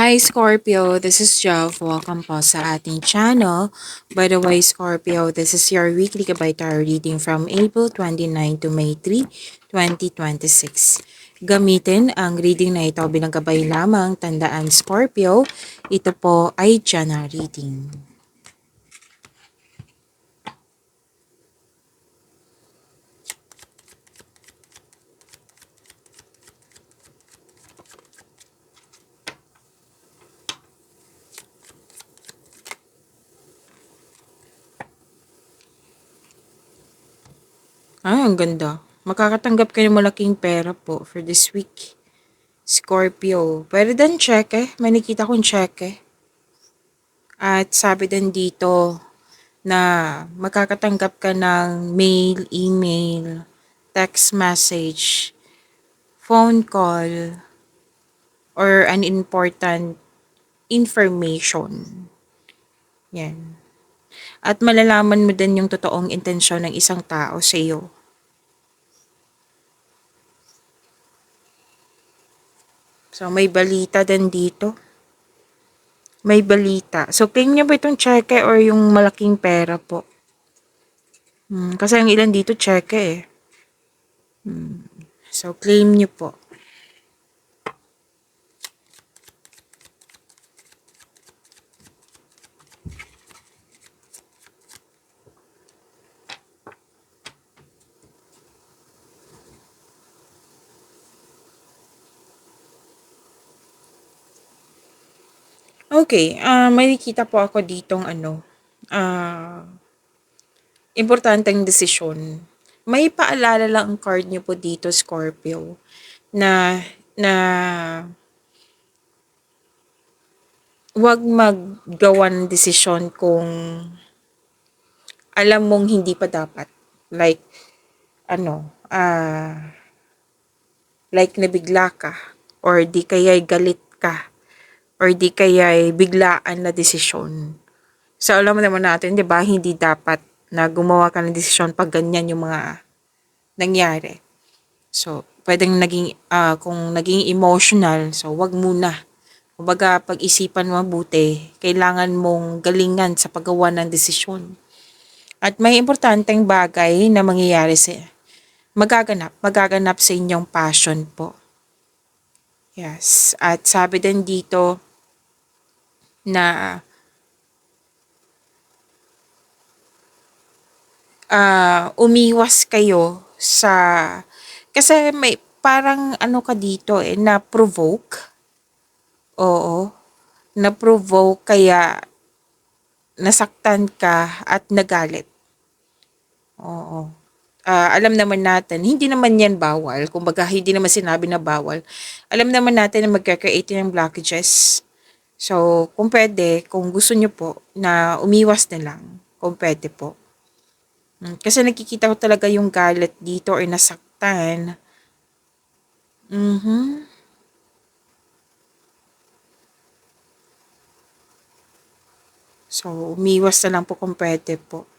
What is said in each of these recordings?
Hi Scorpio, this is Jove. Welcome po sa ating channel. By the way, Scorpio, this is your weekly Gabay Tarot reading from April 29 to May 3, 2026. Gamitin ang reading na ito bilang gabay lamang. Tandaan Scorpio, ito po ay general reading. Ang ganda. Makakatanggap kayo ng malaking pera po for this week. Scorpio, pwede din check eh. May nakita kong check eh. At sabi din dito na makakatanggap ka ng mail, email, text message, phone call, or an important information. Yan. At malalaman mo din yung totoong intensyon ng isang tao sa iyo. So, may balita din dito. May balita. So, claim niyo ba itong cheque or yung malaking pera po? Kasi ang ilan dito cheque eh. So, claim niyo po. Okay, may nakita po ako ditong importanteng desisyon. May paalala lang ang card niyo po dito, Scorpio, na na wag maggawa ng desisyon kung alam mong hindi pa dapat. Like, like nabigla ka, or di kaya'y galit ka, or di kaya'y biglaan na desisyon. So, alam mo naman natin, di ba, hindi dapat na gumawa ka ng desisyon pag ganyan yung mga nangyari. So, pwedeng kung naging emotional, so wag muna. Kumbaga, pag-isipan mo mabuti, kailangan mong galingan sa paggawa ng desisyon. At may importanteng bagay na mangyayari magaganap sa inyong passion po. Yes, at sabi din dito na umiwas kayo kasi may parang ka dito na-provoke. Oo, na-provoke kaya nasaktan ka at nagalit. Oo. Alam naman natin, hindi naman yan bawal. Kumbaga, hindi naman sinabi na bawal. Alam naman natin na magka-create ng blockages. So, kung pwede, kung gusto nyo po, na umiwas na lang. Kung pwede po. Kasi nakikita ko talaga yung galit dito or nasaktan. So, umiwas na lang po kung pwede po.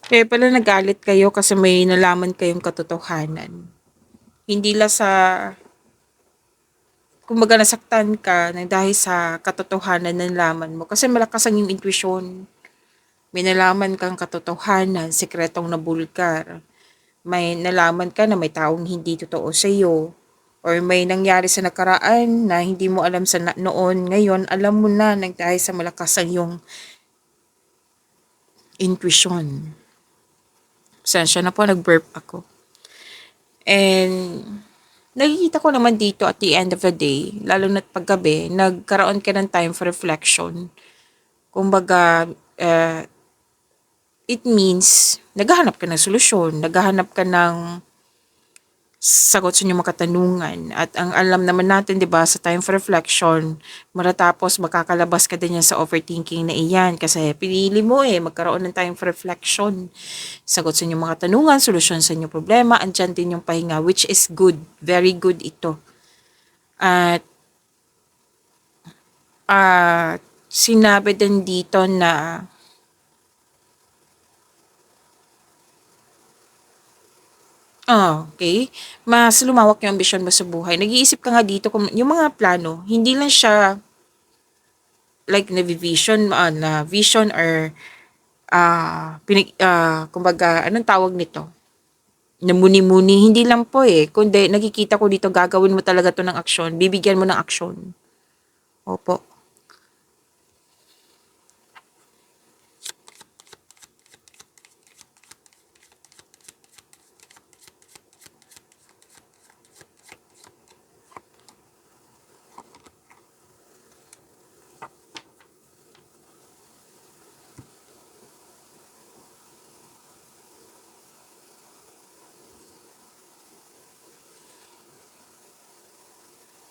Kaya pala nagalit kayo kasi may nalaman kayong katotohanan. Hindi lang kumbaga nasaktan ka dahil sa katotohanan na nalaman mo. Kasi malakas ang iyong intuition. May nalaman kang katotohanan, sekretong nabulgar. May nalaman ka na may taong hindi totoo sa iyo. Or may nangyari sa nakaraan na hindi mo alam sa noon. Ngayon, alam mo na dahil sa malakas ang iyong intuition. Sensya na po, nag-burp ako. And nakikita ko naman dito at the end of the day, lalo na't paggabi, nagkaroon ka ng time for reflection. Kumbaga, it means, naghahanap ka ng solusyon, naghahanap ka ng sagot sa inyong mga katanungan. At ang alam naman natin, di ba, sa time for reflection, maratapos makakalabas ka din yan sa overthinking na iyan. Kasi pinili mo magkaroon ng time for reflection. Sagot sa inyong mga tanungan, solusyon sa inyong problema, andyan din yung pahinga, which is good. Very good ito. At Sinabi din dito na okay. Mas lumawak yung ambisyon mo sa buhay. Nag-iisip ka nga dito kung yung mga plano, hindi lang siya like na vision or kumbaga, anong tawag nito? Namuni-muni, hindi lang po eh. Kundi nakikita ko dito, gagawin mo talaga to ng aksyon. Bibigyan mo ng aksyon. Opo.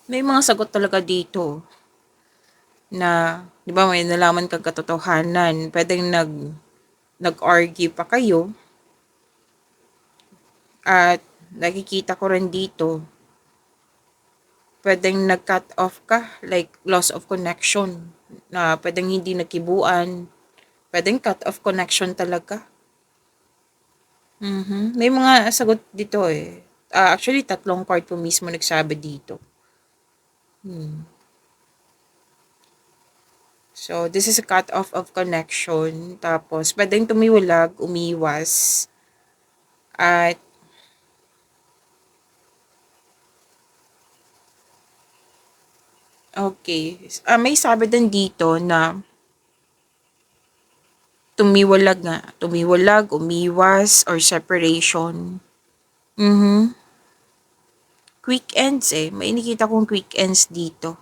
May mga sagot talaga dito na, di ba, may nalaman kang katotohanan. Pwedeng nag-argue pa kayo at nakikita ko rin dito, pwedeng nag-cut off ka, like loss of connection, na pwedeng hindi nagkibuan, pwedeng cut off connection talaga. May mga sagot dito eh. Actually, tatlong card po mismo nagsabi dito. So, this is a cut off of connection. Tapos, pwedeng tumiwalag, umiwas. At, okay. May sabi din dito na tumiwalag, umiwas, or separation. Quick ends eh. May nakita kong quick ends dito.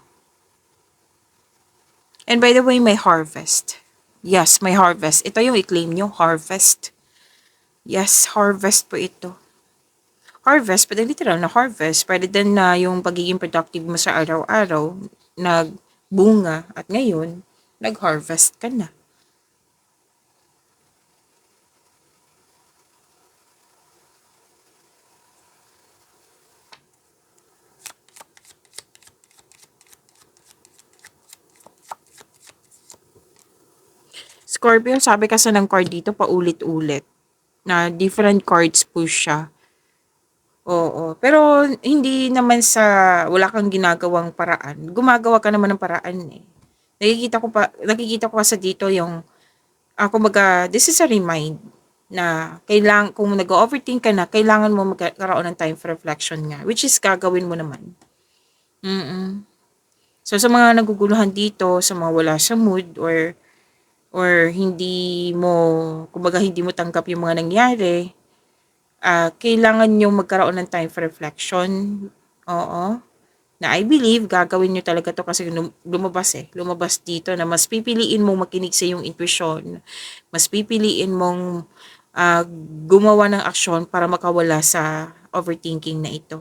And by the way, may harvest. Yes, may harvest. Ito yung i-claim nyo, harvest. Yes, harvest po ito. Harvest, pwede literal na harvest. Pwede din na yung pagiging productive mo sa araw-araw, nagbunga, at ngayon, nag-harvest ka na. Scorpio, sabi kasi ng card dito, paulit-ulit. Na different cards po siya. Oo. Pero hindi naman sa wala kang ginagawang paraan. Gumagawa ka naman ng paraan eh. Nakikita ko kasi dito yung, kumbaga, this is a remind na kailangan, kung nag-overthink ka na, kailangan mo magkaroon ng time for reflection nga, which is gagawin mo naman. So, sa mga naguguluhan dito, sa mga wala sa mood, or hindi mo, kumbaga, hindi mo tanggap yung mga nangyari, kailangan nyo magkaroon ng time for reflection. Oo. Na I believe, gagawin nyo talaga to kasi lumabas dito na mas pipiliin mong makinig sa iyong intuition. Mas pipiliin mong gumawa ng aksyon para makawala sa overthinking na ito.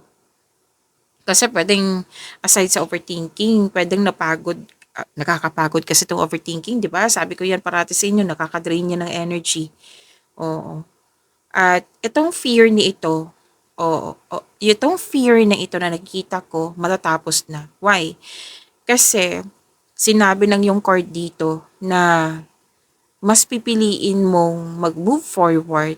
Kasi pwedeng, aside sa overthinking, pwedeng nakakapagod kasi itong overthinking, di ba? Sabi ko yan parati sa inyo, nakakadrain niya ng energy. Oo. At itong fear ni ito, itong fear na ito na nakikita ko, matatapos na. Why? Kasi, sinabi ng yung card dito na mas pipiliin mong mag-move forward,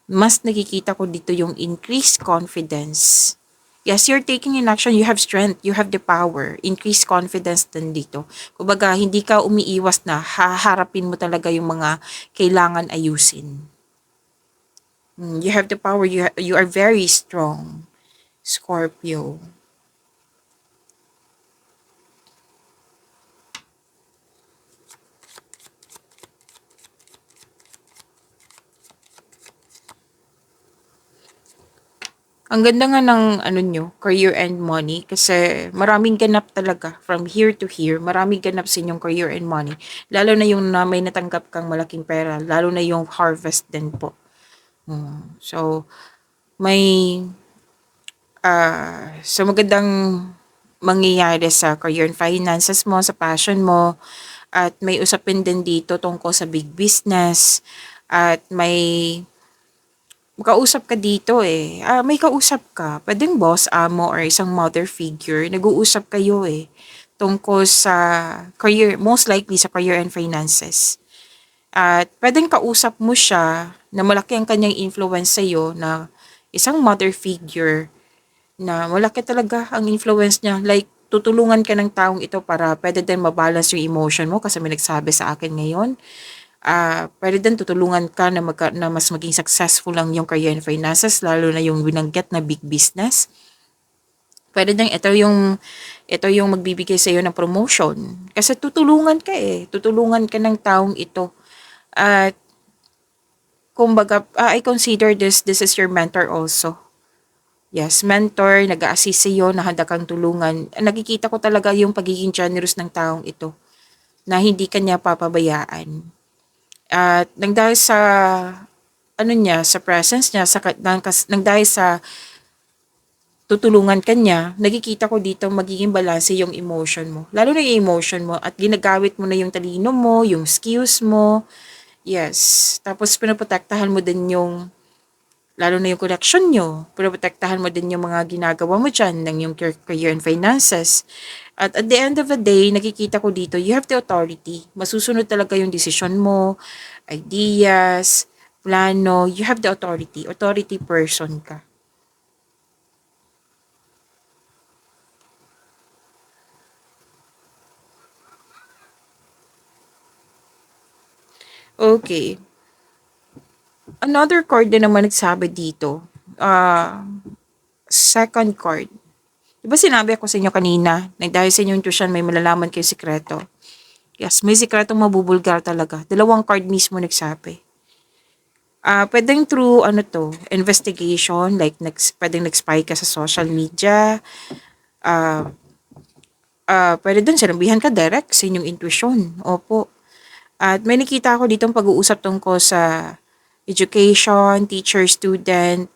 mas nakikita ko dito yung increased confidence. Yes, you're taking in action, you have strength, you have the power, increased confidence din dito. Kumbaga, hindi ka umiiwas na, haharapin mo talaga yung mga kailangan ayusin. You have the power. You are very strong, Scorpio. Ang ganda nga ng ano nyo, career and money kasi maraming ganap talaga from here to here. Maraming ganap sa inyong career and money. Lalo na yung na may natanggap kang malaking pera. Lalo na yung harvest din po. So, may so magandang mangyayari sa career and finances mo, sa passion mo. At may usapin din dito tungkol sa big business. At may kausap ka dito eh. May kausap ka. Pwedeng boss, amo, or isang mother figure. Nag-uusap kayo eh. tungkol sa career, most likely sa career and finances. At puwedeng kausap mo siya na malaki ang kanyang influence sa'yo, na isang mother figure na malaki talaga ang influence niya. Like, tutulungan ka ng taong ito para puwede din ma-balance yung emotion mo, kasi may nagsabi sa akin ngayon. Puwede din tutulungan ka na na mas maging successful ang iyong career and finances, lalo na yung binanggit na big business. Puwede din ito yung magbibigay sa'yo ng promotion. Kasi tutulungan ka, tutulungan ka ng taong ito. At kumbaga, I consider this is your mentor also. Yes, mentor, nag-a-assist sa'yo, na handa kang tulungan. Nakikita ko talaga yung pagiging generous ng taong ito, na hindi ka niya papabayaan. At nang dahil sa ano niya, sa presence niya, nang dahil sa tutulungan ka niya, nakikita ko dito magiging balanse yung emotion mo. Lalo na yung emotion mo, at ginagamit mo na yung talino mo, yung skills mo. Yes. Tapos pinoprotektahan mo din yung, lalo na yung connection nyo, pinoprotektahan mo din yung mga ginagawa mo dyan, ng yung career and finances. At the end of the day, nakikita ko dito, you have the authority. Masusunod talaga yung decision mo, ideas, plano. You have the authority. Authority person ka. Okay. Another card din naman nagsabi dito. Second card. Di ba sinabi ako sa inyo kanina, na dahil sa inyong intuition, may malalaman kayong sikreto? Yes, may sikretong mabubulgar talaga. Dalawang card mismo nagsabi. Pwedeng through, investigation, like, pwedeng nag-spy ka sa social media. Ah, Pwede din sinabihan ka direct sa inyong intuition. Opo. At may nakita ako ditong pag-uusap tungkol sa education, teacher, student,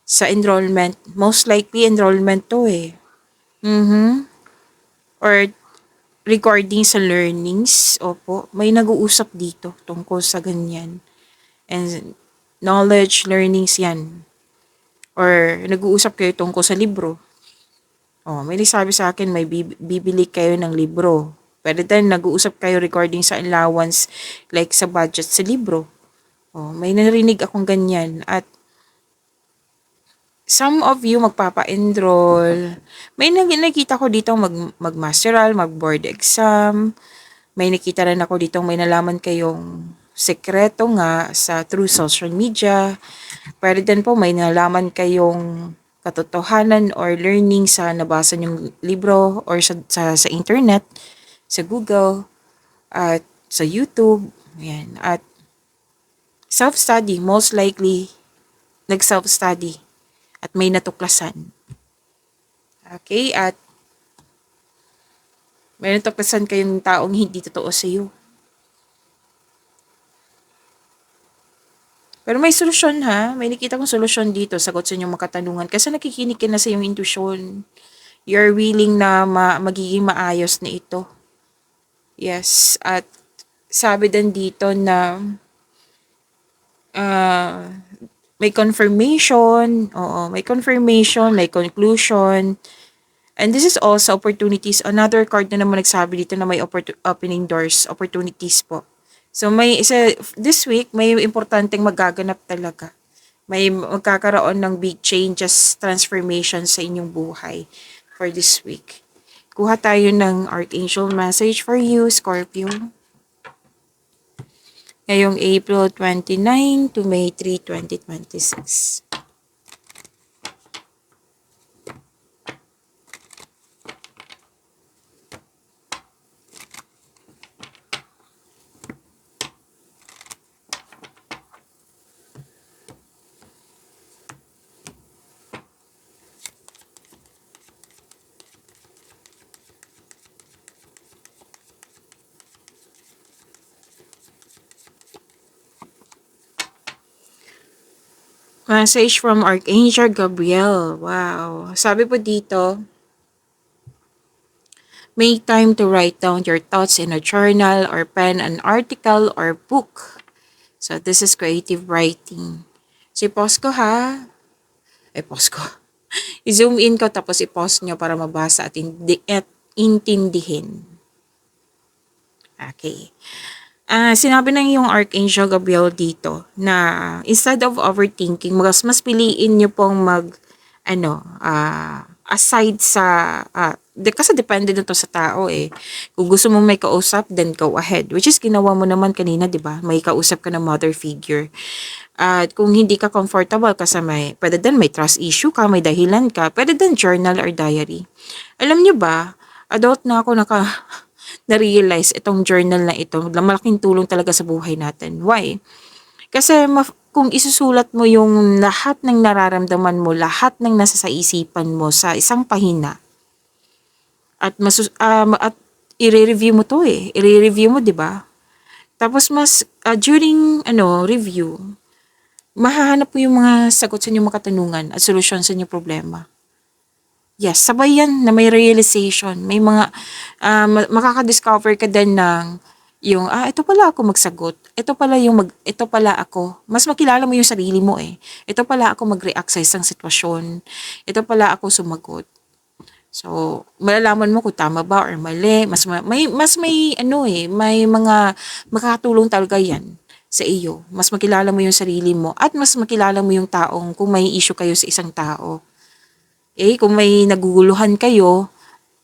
sa enrollment. Most likely enrollment to Mhm. Or regarding sa learnings. Opo. May nag-uusap dito tungkol sa ganyan. And knowledge, learnings yan. Or nag-uusap kayo tungkol sa libro. May nagsabi sa akin, may bibili kayo ng libro. Pwede din nag-uusap kayo regarding sa allowance, like sa budget sa libro. May narinig akong ganyan. At some of you magpapa-enroll. May nakita ko dito mag-masteral, mag-board exam. May nakita rin ako dito, may nalaman kayong sekreto nga through social media. Pwede din po may nalaman kayong katotohanan or learning sa nabasa niyong libro or sa internet, sa Google, at sa YouTube. Ayan. At self-study, most likely nag-self-study at may natuklasan. Okay? At may natuklasan kayong taong hindi totoo sa iyo. Pero may solusyon ha. May nakita kong solusyon dito, sagot sa inyong mga katanungan. Kasi nakikinig ka na sa iyong intuition. You're willing na magiging maayos na ito. Yes. At sabi din dito na may confirmation. Oo, may confirmation, may conclusion. And this is also opportunities. Another card na naman nagsabi dito na may opening doors, opportunities po. So this week, may importanteng magaganap talaga. May magkakaroon ng big changes, transformation sa inyong buhay for this week. Kuha tayo ng Archangel message for you, Scorpio. Ngayong April 29 to May 3, 2026. Message from Archangel Gabriel. Wow. Sabi po dito, make time to write down your thoughts in a journal or pen an article or book. So, this is creative writing. So, i-pause ko ha. Pause ko. I-zoom in ko tapos i-pause nyo para mabasa at intindihin. Okay. Sinabi ng yung Archangel Gabriel dito na instead of overthinking, mas piliin niyo pong aside sa, kasi depende na to sa tao eh. Kung gusto mo may kausap, then go ahead. Which is ginawa mo naman kanina, di ba? May kausap ka na mother figure. At kung hindi ka comfortable kasi pwede din may trust issue ka, may dahilan ka, pwede din journal or diary. Alam niyo ba, adult na ako na-realize itong journal na ito, malaking tulong talaga sa buhay natin. Why? Kasi kung isusulat mo yung lahat ng nararamdaman mo, lahat ng nasa sa isipan mo sa isang pahina, at i-review mo to eh. I-review mo, 'di ba? Tapos during review, mahahanap mo yung mga sagot sa inyong mga katanungan at solusyon sa inyong problema. Yes, sabay yan na may realization. May mga, makaka-discover ka din ng yung, ito pala ako magsagot. Ito pala ako. Mas makilala mo yung sarili mo eh. Ito pala ako mag-react sa isang sitwasyon. Ito pala ako sumagot. So, malalaman mo kung tama ba or mali. May mga makakatulong talaga yan sa iyo. Mas makilala mo yung sarili mo at mas makilala mo yung taong kung may issue kayo sa isang tao. Kung may naguguluhan kayo,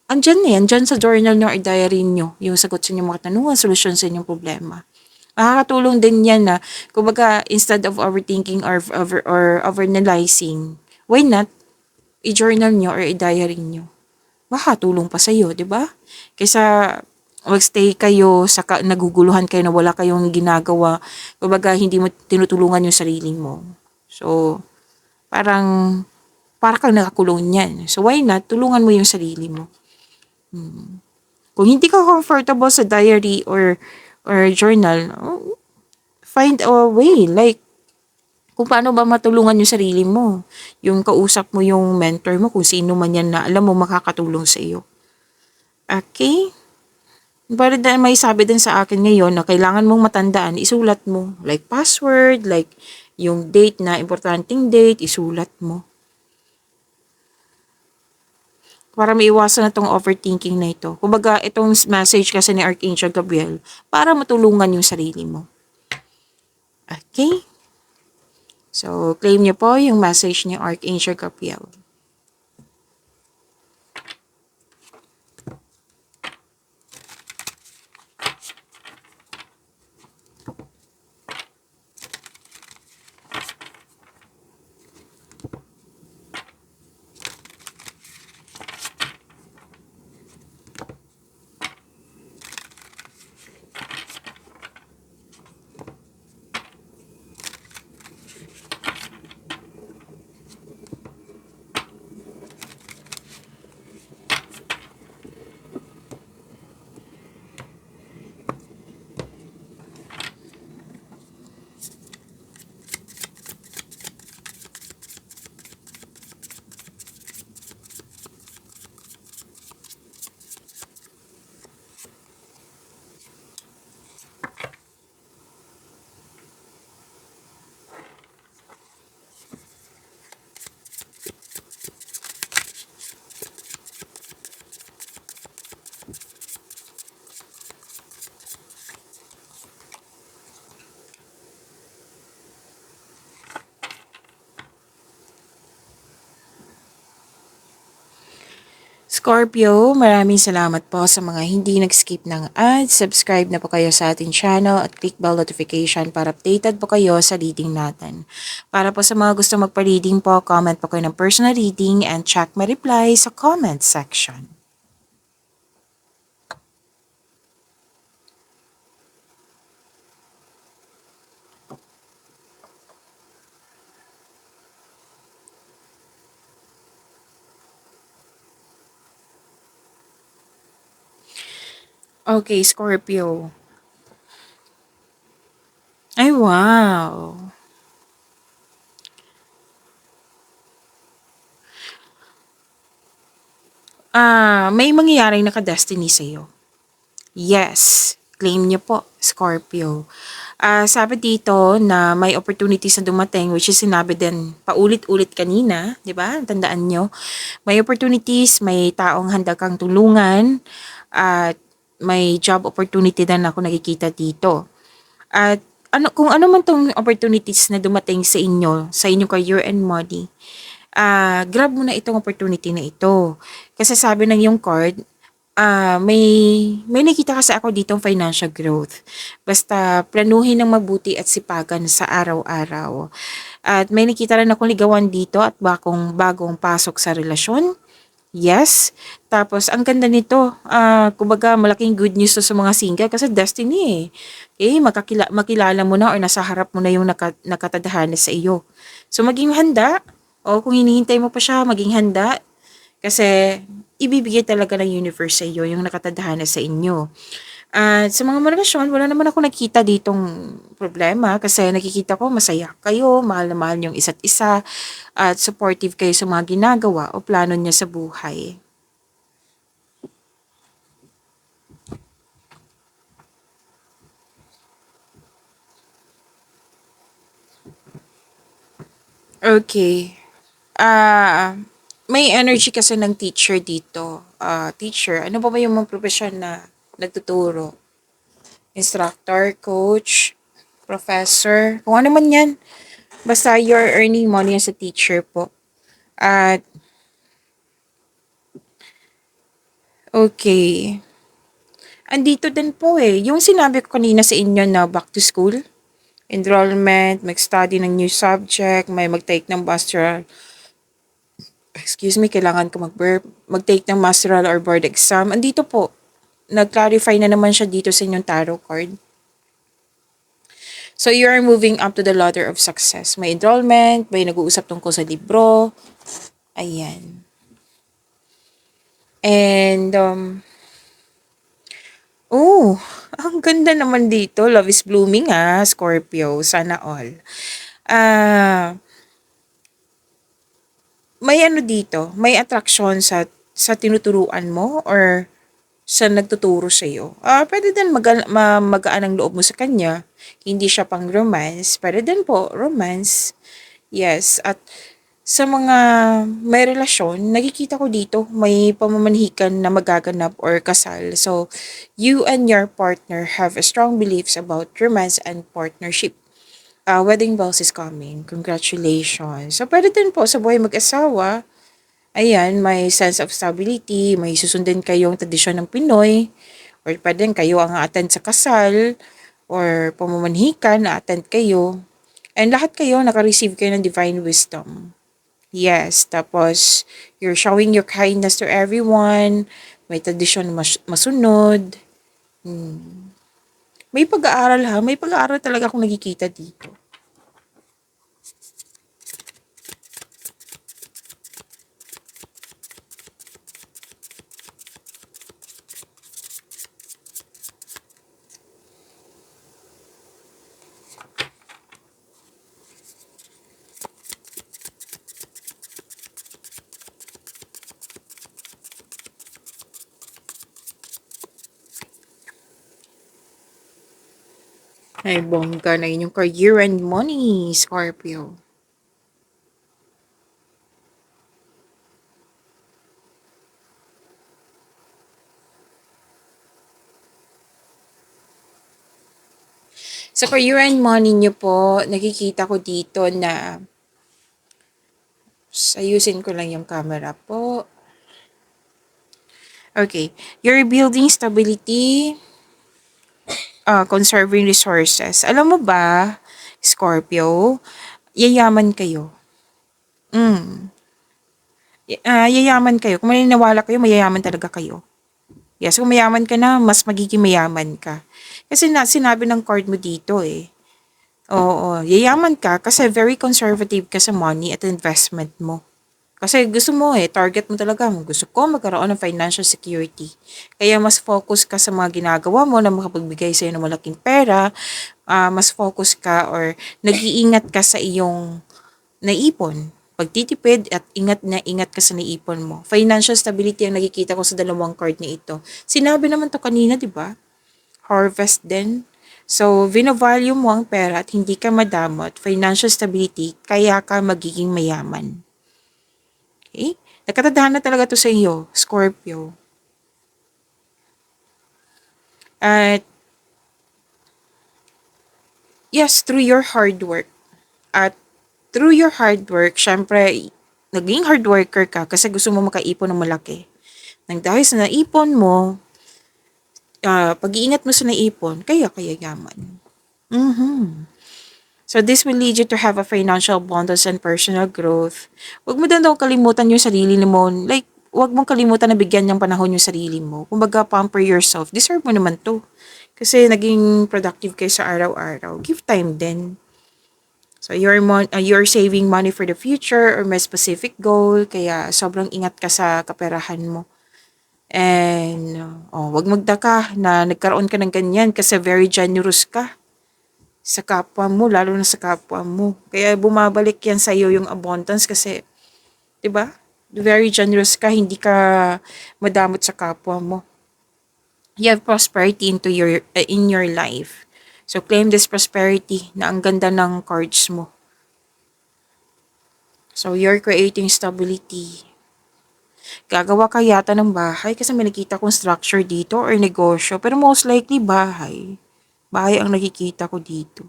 andyan sa journal nyo or diary nyo, yung sagot sa inyong mga katanungan, solusyon sa inyong problema. Makakatulong din yan na, kumbaga, instead of overthinking or overanalyzing, why not, i-journal nyo or i-diary nyo? Makakatulong pa sa'yo, di ba? Kaysa magstay kayo, naguguluhan kayo na wala kayong ginagawa, kumbaga, hindi mo tinutulungan yung sarili mo. So, para kang nakakulong niyan. So, why not? Tulungan mo yung sarili mo. Kung hindi ka comfortable sa diary or journal, find a way. Like, kung paano ba matulungan yung sarili mo. Yung kausap mo yung mentor mo, kung sino man yan na alam mo makakatulong sa iyo. Okay? Pero may sabi din sa akin ngayon na kailangan mong matandaan, isulat mo. Like password, like yung date na importanteng date, isulat mo. Para maiwasan na tong overthinking na ito. Kumbaga, itong message kasi ni Archangel Gabriel, para matulungan yung sarili mo. Okay? So, claim niyo po yung message ni Archangel Gabriel. Scorpio, maraming salamat po sa mga hindi nag-skip ng ads. Subscribe na po kayo sa ating channel at click bell notification para updated po kayo sa reading natin. Para po sa mga gusto magpa-reading po, comment po kayo ng personal reading and check my reply sa comment section. Okay, Scorpio. Ay, wow. May mangyayaring naka-destiny sa'yo. Yes. Claim niyo po, Scorpio. Sabi dito na may opportunities na dumating, which is sinabi din paulit-ulit kanina, di ba? Tandaan nyo. May opportunities, may taong handa kang tulungan, at may job opportunity din ako nakikita dito. At kung ano man tong opportunities na dumating sa inyong career and money, grab mo na itong opportunity na ito. Kasi sabi ng yung card, may nakita kasi ako ditong financial growth. Basta planuhin ng mabuti at sipagan sa araw-araw. At may nakita rin akong ligawan dito at bagong pasok sa relasyon. Yes. Tapos, ang ganda nito, kumbaga, malaking good news to sa mga single kasi destiny eh. Makilala mo na or nasa harap mo na yung nakatadhana sa iyo. So, maging handa. O kung hinihintay mo pa siya, maging handa. Kasi, ibibigay talaga ng universe sa iyo yung nakatadhana sa inyo. At sa mga relasyon, wala naman ako nakita ditong problema kasi nakikita ko masaya kayo, mahal na mahal yung isa't isa, at supportive kayo sa mga ginagawa o plano niya sa buhay. Okay. Ah, may energy kasi ng teacher dito. Teacher, ano ba yung mga profesyon na nagtuturo? Instructor, coach, professor, kung ano man yan. Basta you're earning money as a teacher po. At, okay. Andito din po eh. Yung sinabi ko kanina sa inyo na back to school, enrollment, mag-study ng new subject, may mag-take ng masteral, excuse me, kailangan ko mag-take ng masteral or board exam. Andito po, nag-clarify na naman siya dito sa inyong tarot card. So, you are moving up to the ladder of success. May enrollment, may nag-uusap tungkol sa libro. Ayan. And, oh, ang ganda naman dito. Love is blooming Scorpio. Sana all. Ah, may ano dito, may attraction sa tinuturuan mo or sa nagtuturo sa iyo. Pwede din magaan ang loob mo sa kanya. Hindi siya pang romance. Pwede din po, romance. Yes, at sa mga may relasyon, nakikita ko dito may pamamanhikan na magaganap or kasal. So, you and your partner have a strong beliefs about romance and partnership. Wedding bells is coming. Congratulations. So, pwede din po sa buhay mag-asawa. Ayan, may sense of stability, may susundin kayong tradisyon ng Pinoy, or pwede kayo ang attend sa kasal, or pamamanhikan na attend kayo. And lahat kayo, naka-receive kayo ng divine wisdom. Yes, tapos, you're showing your kindness to everyone, may tradisyon masunod. May pag-aaral may pag-aaral talaga akong nakikita dito. Ay, bongga na inyong career and money, Scorpio. Sa career and money nyo po, nakikita ko dito na ayusin ko lang yung camera po. Okay. You're building stability, conserving resources. Alam mo ba, Scorpio, yayaman kayo. Yayaman kayo. Kung maniniwala kayo, mayayaman talaga kayo. Yes, kung mayaman ka na, mas magiging mayaman ka. Kasi sinabi ng card mo dito eh. Oo, yayaman ka kasi very conservative ka sa money at investment mo. Kasi gusto mo target mo talaga, gusto ko magkaroon ng financial security. Kaya mas focus ka sa mga ginagawa mo na makapagbigay sa'yo ng malaking pera, mas focus ka or nag-iingat ka sa iyong naipon. Pagtitipid at ingat na ingat ka sa naipon mo. Financial stability ang nakikita ko sa dalawang card na ito. Sinabi naman to kanina, di ba? harvest din. So, vino-value mo ang pera at hindi ka madamot, financial stability, kaya ka magiging mayaman. Okay? Nakatadhana talaga to sa iyo, Scorpio. At yes, through your hard work. At through your hard work, syempre, naging hard worker ka kasi gusto mo makaipon ng malaki. Nang dahil sa naipon mo, pag-iingat mo sa naipon, kaya yaman. Mhm. So this will lead you to have a financial abundance and personal growth. Huwag mo daw kalimutan yung sarili mo. Like, huwag mong kalimutan na bigyan ng panahon yung sarili mo. Kumbaga, pamper yourself. Deserve mo naman to. Kasi naging productive kayo sa araw-araw. Give time din. So you're saving money for the future or may specific goal. Kaya sobrang ingat ka sa kaperahan mo. And, wag magdaka na nagkaroon ka ng ganyan kasi very generous ka sa kapwa mo, lalo na sa kapwa mo. Kaya bumabalik yan sa iyo yung abundance kasi, 'di ba? Very generous ka, hindi ka madamot sa kapwa mo. You have prosperity in your life. So claim this prosperity na ang ganda ng cards mo. So you're creating stability. Gagawa ka yata ng bahay kasi may nakita kong structure dito or negosyo. Pero most likely bahay. Bahay ang nakikita ko dito.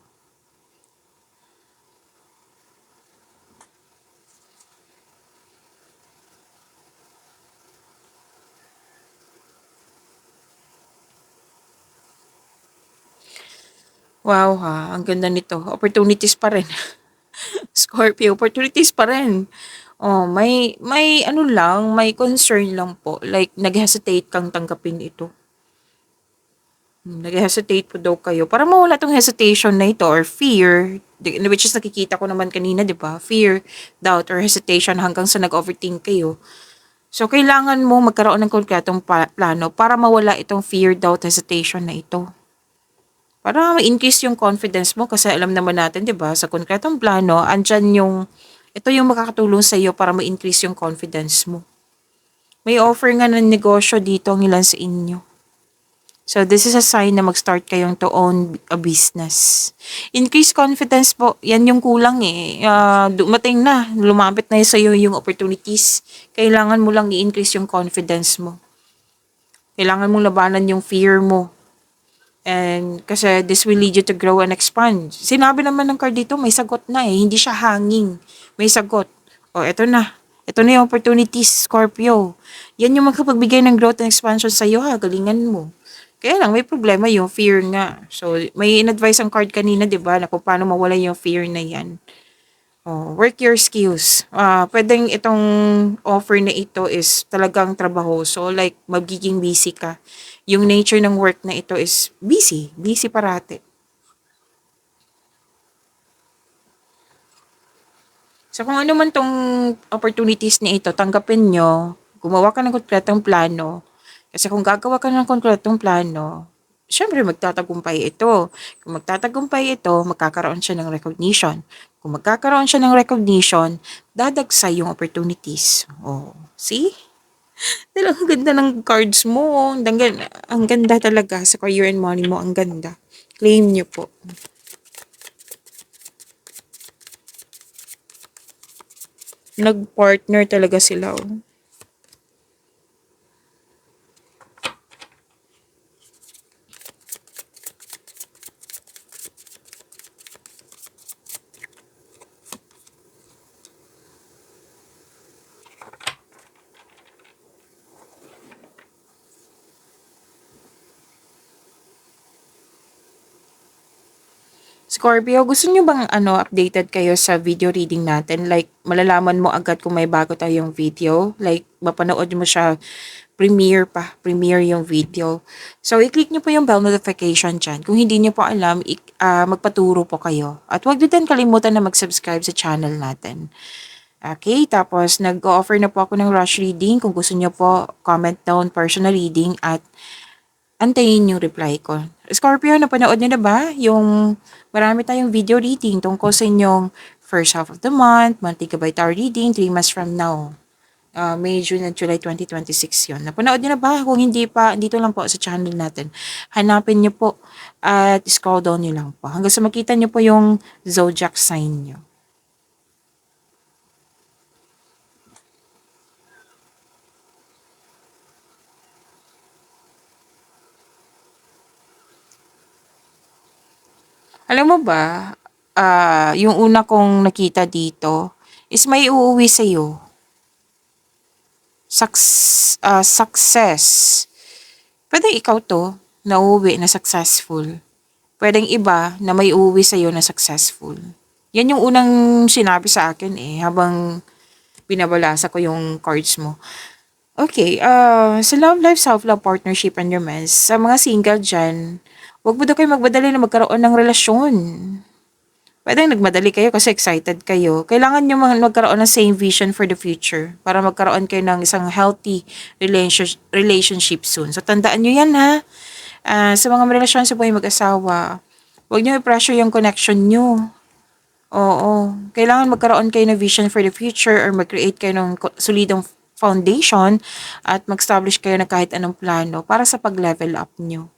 Wow ha, ang ganda nito. Opportunities pa rin. Scorpio, opportunities pa rin. Oh, may ano lang, may concern lang po. Like, nag-hesitate kang tanggapin ito. Nag-hesitate po daw kayo. Para mawala tong hesitation na ito or fear, which is nakikita ko naman kanina, di ba? Fear, doubt, or hesitation hanggang sa nag-overthink kayo. So, kailangan mo magkaroon ng konkretong plano para mawala itong fear, doubt, hesitation na ito. Para ma-increase yung confidence mo kasi alam naman natin, 'di ba, sa konkretong plano, andyan yung ito yung makakatulong sa iyo para ma-increase yung confidence mo. May offer nga ng negosyo dito ang ilan sa inyo. So this is a sign na mag-start kayong to own a business. Increase confidence po, yan yung kulang eh. Dumating na, lumapit na sa iyo yung opportunities. Kailangan mo lang i-increase yung confidence mo. Kailangan mong labanan yung fear mo. And kasi this will lead you to grow and expand. Sinabi naman ng card dito, may sagot na eh. Hindi siya hanging. May sagot. O, eto na. Ito na yung opportunities, Scorpio. Yan yung magkapagbigay ng growth and expansion sa iyo ha. Galingan mo. Kaya lang, may problema yung fear nga. So, may in-advise ang card kanina, di ba, na kung paano mawala yung fear na yan. Oh, work your skills. Pwedeng itong offer na ito is talagang trabaho. So, like, magiging busy ka. Yung nature ng work na ito is busy. Busy parate. So, kung ano man tong opportunities na ito, tanggapin nyo, gumawa ka ng konkretong plano. Kasi kung gagawa ka ng konkretong plano, syempre magtatagumpay ito. Kung magtatagumpay ito, magkakaroon siya ng recognition. Kung magkakaroon siya ng recognition, dadagsay yung opportunities. Oh, see? Talagang ganda ng cards mo. Ang ganda talaga sa career and money mo. Ang ganda. Claim nyo po. Nag-partner talaga sila. Oh. Scorpio, gusto nyo bang updated kayo sa video reading natin? Like, malalaman mo agad kung may bago tayong video. Like, mapanood mo siya, premiere yung video. So, i-click nyo po yung bell notification dyan. Kung hindi nyo po alam, magpaturo po kayo. At huwag nyo din kalimutan na mag-subscribe sa channel natin. Okay, tapos nag-offer na po ako ng rush reading. Kung gusto nyo po, comment down personal reading at antayin yung reply ko. Scorpio, napanood niyo na ba yung marami tayong video reading tungkol sa inyong first half of the month, monthly Gabay Tower reading, 3 months from now. May, June, at July 2026 yun. Napanood nyo na ba? Kung hindi pa, dito lang po sa channel natin. Hanapin nyo po at scroll down nyo lang po. Hanggang sa makita nyo po yung zodiac sign nyo. Alam mo ba, yung una kong nakita dito is may uuwi sa'yo. Success. Pwedeng ikaw to, na uuwi na successful. Pwedeng iba na may uuwi sa'yo na successful. Yan yung unang sinabi sa akin habang binabalasa ko yung cards mo. Okay, sa love life, self-love, partnership, and romance, sa mga single dyan, huwag mo daw kayo magmadali na magkaroon ng relasyon. Pwedeng nagmadali kayo kasi excited kayo. Kailangan nyo magkaroon ng same vision for the future para magkaroon kayo ng isang healthy relationship soon. So, tandaan nyo yan ha. Sa mga relasyon sa buhay mag-asawa, huwag nyo i-pressure yung connection nyo. Oo. Kailangan magkaroon kayo ng vision for the future or mag-create kayo ng solidong foundation at mag-establish kayo ng kahit anong plano para sa pag-level up nyo.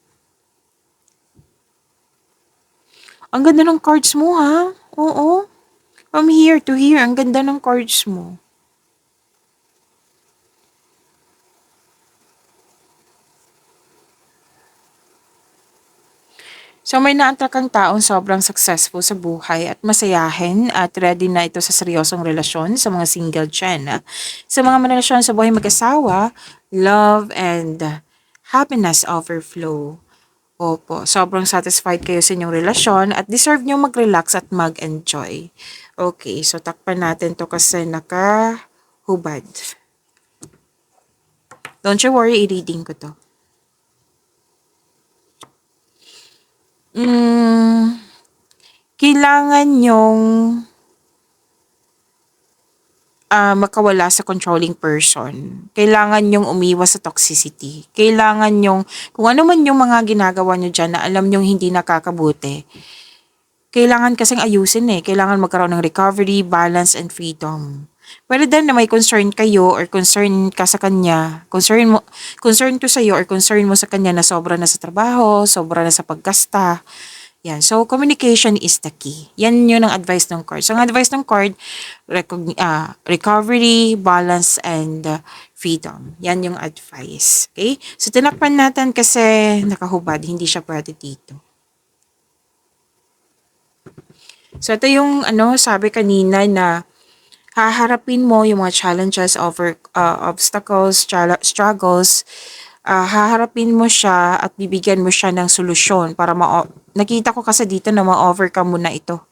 Ang ganda ng cards mo, ha? Oo. From here to here, ang ganda ng cards mo. So may naantak kang taong sobrang successful sa buhay at masayahin at ready na ito sa seryosong relasyon sa mga single dyan. Sa mga relasyon sa buhay mag-asawa, love and happiness overflow. Opo, sobrang satisfied kayo sa inyong relasyon at deserve nyo mag-relax at mag-enjoy. Okay, so takpan natin to kasi nakahubad. Don't you worry, i-reading ko to. Kailangan nyong makawala sa controlling person. Kailangan nyong umiwas sa toxicity. Kailangan nyong, kung ano man yung mga ginagawa nyo dyan na alam nyong hindi nakakabuti, kailangan kasing ayusin Kailangan magkaroon ng recovery, balance, and freedom. Pwede din na may concern kayo or concern ka sa kanya, concern to sa'yo or concern mo sa kanya na sobra na sa trabaho, sobra na sa paggasta. Yan. So, communication is the key. Yan yun ang advice ng card. So, ang advice ng card, recovery, balance, and freedom. Yan yung advice. Okay? So, tinakpan natin kasi nakahubad. Hindi siya pwede dito. So, ito yung sabi kanina na haharapin mo yung mga challenges, obstacles, struggles, haharapin mo siya at bibigyan mo siya ng solusyon para nakita ko kasi dito na ma-overcome mo na ito.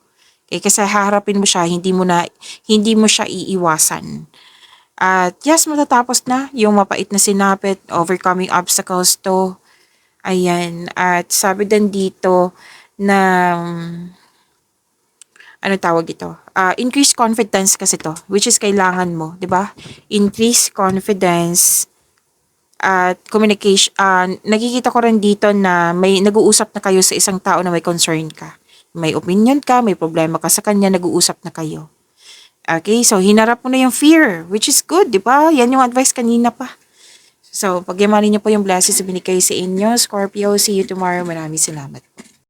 Okay, kasi haharapin mo siya, hindi mo siya iiwasan. At yes, matatapos na yung mapait na sinapit, overcoming obstacles to. Ayan, at sabi din dito na ano tawag ito? Increase confidence kasi to, which is kailangan mo, 'di ba? Increase confidence at communication. Nakikita ko rin dito na may nag-uusap na kayo sa isang tao na may concern ka. May opinion ka, may problema ka sa kanya, nag-uusap na kayo. Okay, so hinarap mo na yung fear, which is good, 'di ba? Yan yung advice kanina pa. So, pagyamanin niyo po yung blessings na binigay sa inyo. Scorpio, see you tomorrow. Maraming salamat.